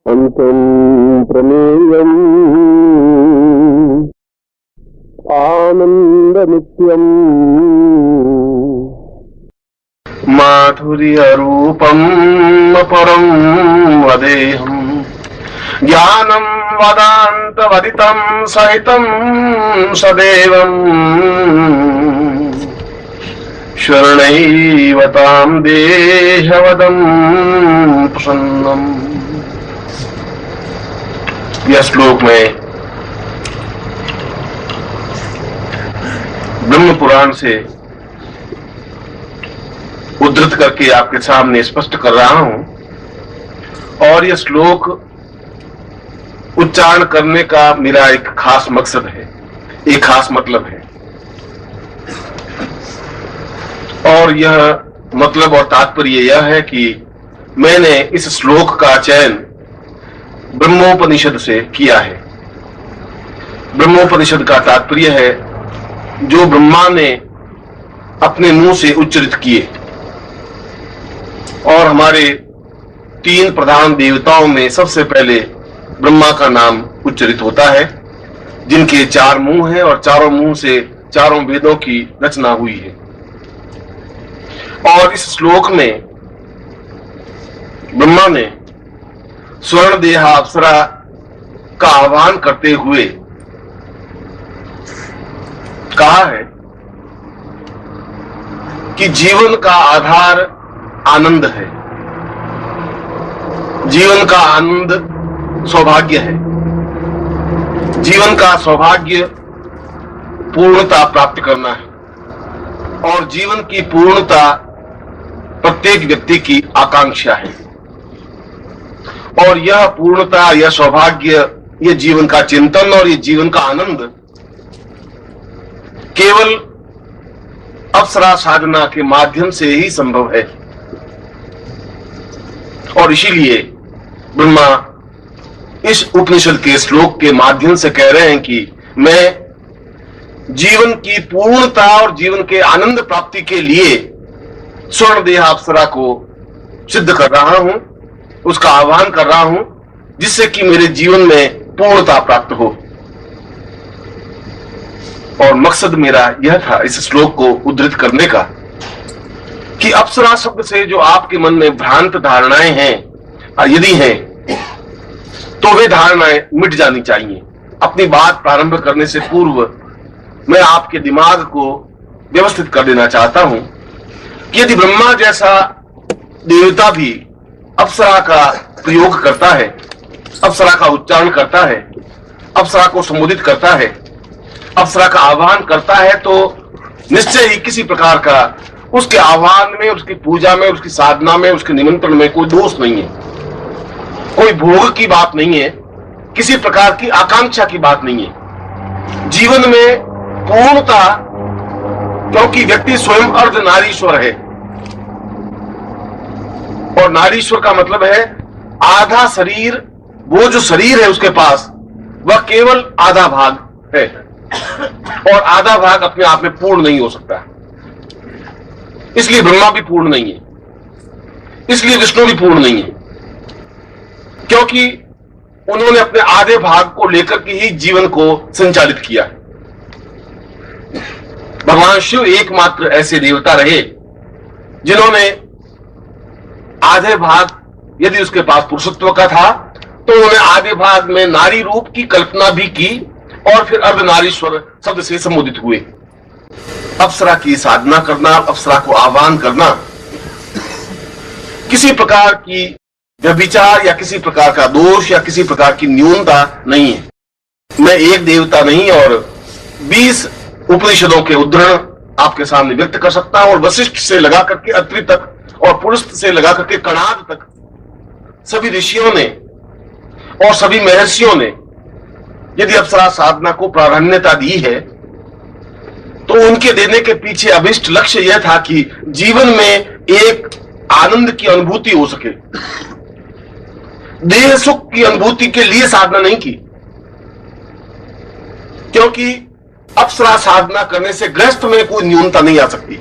अंतं प्रमेयम् आनन्दनित्यम् माधुर्यरूपम् परं वदेहम् ज्ञानं वदान्तवदितं सहितं सदैवम् शरणैवतां देहवदं प्रसन्नम्। यह श्लोक में ब्रह्म पुराण से उद्धृत करके आपके सामने स्पष्ट कर रहा हूं और यह श्लोक उच्चारण करने का मेरा एक खास मकसद है, एक खास मतलब है। और यह मतलब और तात्पर्य यह है कि मैंने इस श्लोक का चयन ब्रह्मोपनिषद से किया है। ब्रह्मोपनिषद का तात्पर्य है जो ब्रह्मा ने अपने मुंह से उच्चरित किए, और हमारे तीन प्रधान देवताओं में सबसे पहले ब्रह्मा का नाम उच्चरित होता है, जिनके चार मुंह हैं और चारों मुंह से चारों वेदों की रचना हुई है। और इस श्लोक में ब्रह्मा ने स्वर्ण देहा अप्सरा का आह्वान करते हुए कहा है कि जीवन का आधार आनंद है, जीवन का आनंद सौभाग्य है, जीवन का सौभाग्य पूर्णता प्राप्त करना है और जीवन की पूर्णता प्रत्येक व्यक्ति की आकांक्षा है। और यह पूर्णता, यह सौभाग्य, यह जीवन का चिंतन और यह जीवन का आनंद केवल अप्सरा साधना के माध्यम से ही संभव है। और इसीलिए ब्रह्मा इस उपनिषद के श्लोक के माध्यम से कह रहे हैं कि मैं जीवन की पूर्णता और जीवन के आनंद प्राप्ति के लिए स्वर्ण देह अप्सरा को सिद्ध कर रहा हूं, उसका आह्वान कर रहा हूं, जिससे कि मेरे जीवन में पूर्णता प्राप्त हो। और मकसद मेरा यह था इस श्लोक को उद्धृत करने का कि अप्सरा शब्द से जो आपके मन में भ्रांत धारणाएं हैं, यदि हैं, तो वे धारणाएं मिट जानी चाहिए। अपनी बात प्रारंभ करने से पूर्व मैं आपके दिमाग को व्यवस्थित कर देना चाहता हूं कि यदि ब्रह्मा जैसा देवता भी अप्सरा का प्रयोग करता है, अप्सरा का उच्चारण करता है, अप्सरा को संबोधित करता है, अप्सरा का आह्वान करता है, तो निश्चय ही किसी प्रकार का उसके आह्वान में, उसकी पूजा में, उसकी साधना में, उसके निमंत्रण में कोई दोष नहीं है, कोई भोग की बात नहीं है, किसी प्रकार की आकांक्षा की बात नहीं है। जीवन में पूर्णता, क्योंकि व्यक्ति स्वयं अर्ध नारीश्वर है और नारीश्वर का मतलब है आधा शरीर। वो जो शरीर है उसके पास वह केवल आधा भाग है और आधा भाग अपने आप में पूर्ण नहीं हो सकता। इसलिए ब्रह्मा भी पूर्ण नहीं है, इसलिए विष्णु भी पूर्ण नहीं है, क्योंकि उन्होंने अपने आधे भाग को लेकर के ही जीवन को संचालित किया। भगवान शिव एकमात्र ऐसे देवता रहे जिन्होंने आधे भाग, यदि उसके पास पुरुषत्व का था, तो उन्होंने आधे भाग में नारी रूप की कल्पना भी की और फिर अर्धनारीश्वर शब्द से संबोधित हुए। अप्सरा की साधना करना, अप्सरा को आह्वान करना किसी प्रकार की व्यभिचार या किसी प्रकार का दोष या किसी प्रकार की न्यूनता नहीं है। मैं एक देवता नहीं और 20 उपनिषदों के उद्धरण आपके सामने व्यक्त कर सकता हूं और वशिष्ठ से लगा करके अत्रि तक और पुरुष से लगा करके कणाद तक सभी ऋषियों ने और सभी महर्षियों ने यदि अप्सरा साधना को प्राधान्यता दी है, तो उनके देने के पीछे अभिष्ट लक्ष्य यह था कि जीवन में एक आनंद की अनुभूति हो सके। देह सुख की अनुभूति के लिए साधना नहीं की, क्योंकि अप्सरा साधना करने से गृहस्थ में कोई न्यूनता नहीं आ सकती।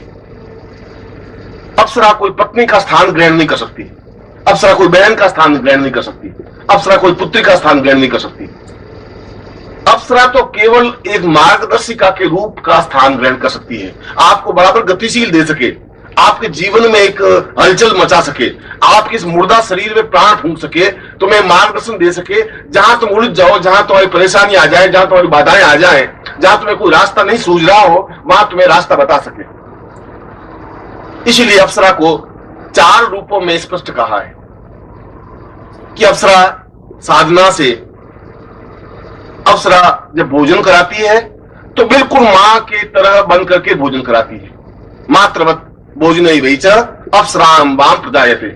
अप्सरा कोई पत्नी का स्थान ग्रहण नहीं कर सकती, अप्सरा कोई बहन का स्थान ग्रहण नहीं कर सकती, अप्सरा कोई पुत्री का स्थान ग्रहण नहीं कर सकती। अप्सरा तो केवल एक मार्गदर्शिका के रूप का स्थान ग्रहण कर सकती है, आपको बराबर गतिशील दे सके, आपके जीवन में एक हलचल मचा सके, आपके इस मुर्दा शरीर में प्राण फूंक सके, तुम्हें मार्गदर्शन दे सके। जहां तुम उलझ जाओ, जहां तुम्हारी परेशानी आ जाए, जहां तुम्हारी बाधाएं आ जाए, जहां तुम्हें कोई रास्ता नहीं सूझ रहा हो, वहां तुम्हें रास्ता बता सके। इसीलिए अप्सरा को 4 रूपों में स्पष्ट कहा है कि अप्सरा साधना से, अप्सरा जब भोजन कराती है तो बिल्कुल मां की तरह बन करके भोजन कराती है। मात्रवत भोजनई वही च अप्सराम वाम प्रदायते।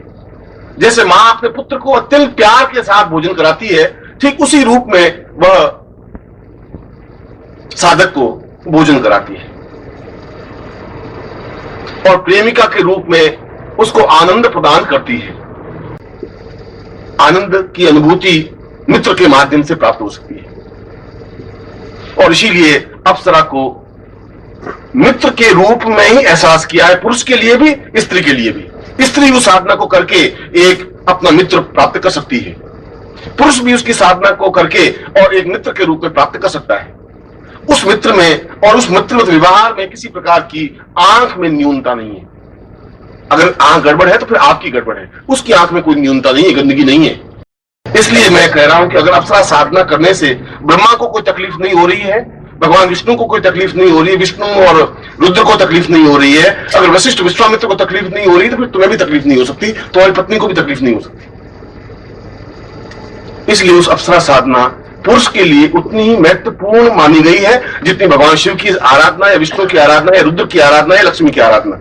जैसे मां अपने पुत्र को अत्यंत प्यार के साथ भोजन कराती है, ठीक उसी रूप में वह साधक को भोजन कराती है और प्रेमिका के रूप में उसको आनंद प्रदान करती है। आनंद की अनुभूति मित्र के माध्यम से प्राप्त हो सकती है और इसीलिए अप्सरा को मित्र के रूप में ही एहसास किया है, पुरुष के लिए भी, स्त्री के लिए भी। स्त्री उस साधना को करके एक अपना मित्र प्राप्त कर सकती है, पुरुष भी उसकी साधना को करके और एक मित्र के रूप में प्राप्त कर सकता है। उस मित्र में और उस मित्रवत व्यवहार में किसी प्रकार की आंख में न्यूनता नहीं है। अगर आंख गड़बड़ है तो फिर आपकी गड़बड़ है, उसकी आंख में कोई न्यूनता नहीं है, गंदगी नहीं है। इसलिए मैं कह रहा हूं कि अगर अप्सरा साधना करने से ब्रह्मा को कोई तकलीफ नहीं हो रही है, भगवान विष्णु को कोई तकलीफ नहीं हो रही है, विष्णु और रुद्र को तकलीफ नहीं हो रही है, अगर वशिष्ठ विश्वामित्र को तकलीफ नहीं हो रही तो फिर तुम्हें भी तकलीफ नहीं हो सकती, तुम्हारी पत्नी को भी तकलीफ नहीं हो सकती। इसलिए उस अप्सरा साधना पुरुष के लिए उतनी ही महत्वपूर्ण मानी गई है जितनी भगवान शिव की आराधना या विष्णु की आराधना या रुद्र की आराधना या लक्ष्मी की आराधना,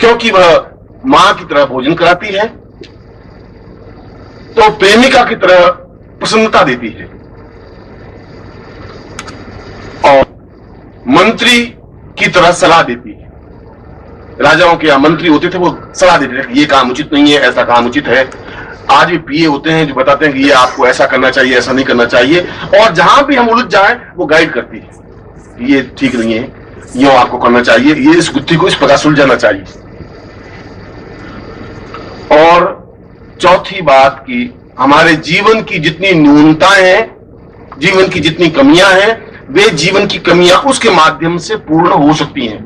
क्योंकि वह मां की तरह भोजन कराती है तो प्रेमिका की तरह प्रसन्नता देती है और मंत्री की तरह सलाह देती है। राजाओं के यहां मंत्री होते थे, वो सलाह देते थे कि ये काम उचित नहीं है, ऐसा काम उचित है। आज भी पीए होते हैं जो बताते हैं कि ये आपको ऐसा करना चाहिए, ऐसा नहीं करना चाहिए, और जहां भी हम उलझ जाएं वो गाइड करती है, ये ठीक नहीं है, यूं आपको करना चाहिए, ये इस गुत्थी को इस प्रकार सुलझाना चाहिए। और चौथी बात की हमारे जीवन की जितनी न्यूनताएं हैं, जीवन की जितनी कमियां हैं, वे जीवन की कमियां उसके माध्यम से पूर्ण हो सकती हैं।